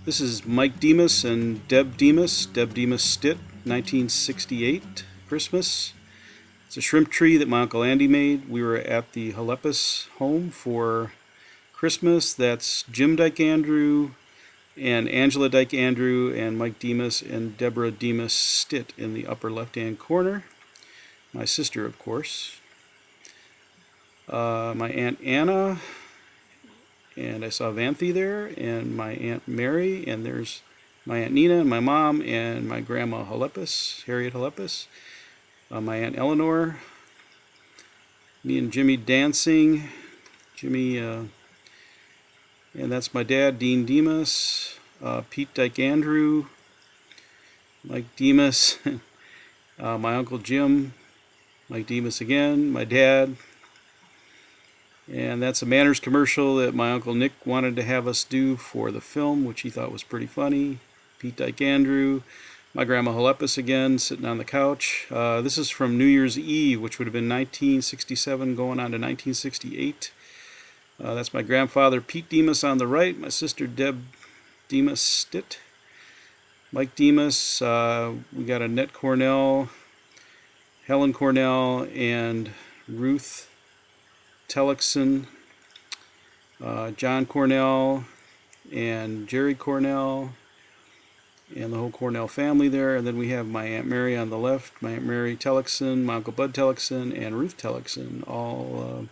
This is Mike Demas and Deb Demas Stitt, 1968, Christmas. It's a shrimp tree that my Uncle Andy made. We were at the Halepis home for Christmas. That's Jim Dyke Andrew and Angela Dyke Andrew and Mike Demas and Deborah Demas Stitt in the upper left-hand corner. My sister, of course. My Aunt Anna, and I saw Vanthi there, and my Aunt Mary, and there's my Aunt Nina and my mom and my grandma Halepis, Harriet Halepis, my Aunt Eleanor, me and Jimmy dancing, Jimmy, and that's my dad, Dean Demas, Pete Dyke Andrew, Mike Demas, my Uncle Jim, Mike Demas again, my dad. And that's a Manners commercial that my Uncle Nick wanted to have us do for the film, which he thought was pretty funny. Pete Dyke Andrew, my grandma Halepis again, sitting on the couch. This is from New Year's Eve, which would have been 1967 going on to 1968. That's my grandfather Pete Demas on the right, my sister Deb Demas Stitt, Mike Demas. We got Annette Cornell, Helen Cornell, and Ruth Telekson, John Cornell, and Jerry Cornell, and the whole Cornell family there. And then we have my Aunt Mary on the left, my Aunt Mary Telekson, my Uncle Bud Telekson, and Ruth Telekson, all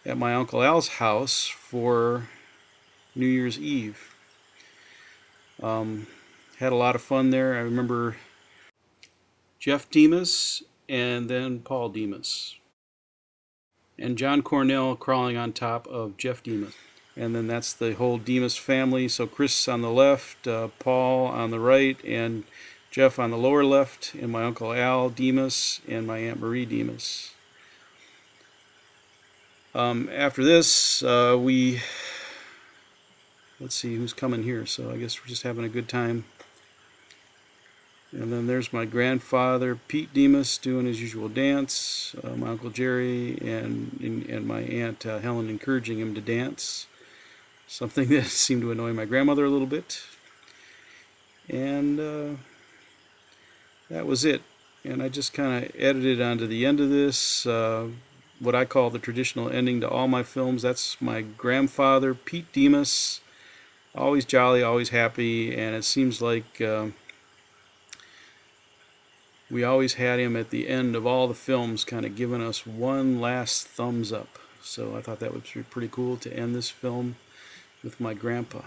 at my Uncle Al's house for New Year's Eve. Had a lot of fun there. I remember Jeff Demas and then Paul Demas, and John Cornell crawling on top of Jeff Demas. And then that's the whole Demas family. So Chris on the left, Paul on the right, and Jeff on the lower left, and my Uncle Al Demas and my Aunt Marie Demas. After this, let's see who's coming here. So I guess we're just having a good time. And then there's my grandfather, Pete Demas, doing his usual dance. My Uncle Jerry and my Aunt Helen encouraging him to dance. Something that seemed to annoy my grandmother a little bit. And that was it. And I just kind of edited onto the end of this, what I call the traditional ending to all my films. That's my grandfather, Pete Demas. Always jolly, always happy, and it seems like we always had him at the end of all the films kind of giving us one last thumbs up. So I thought that would be pretty cool to end this film with my grandpa.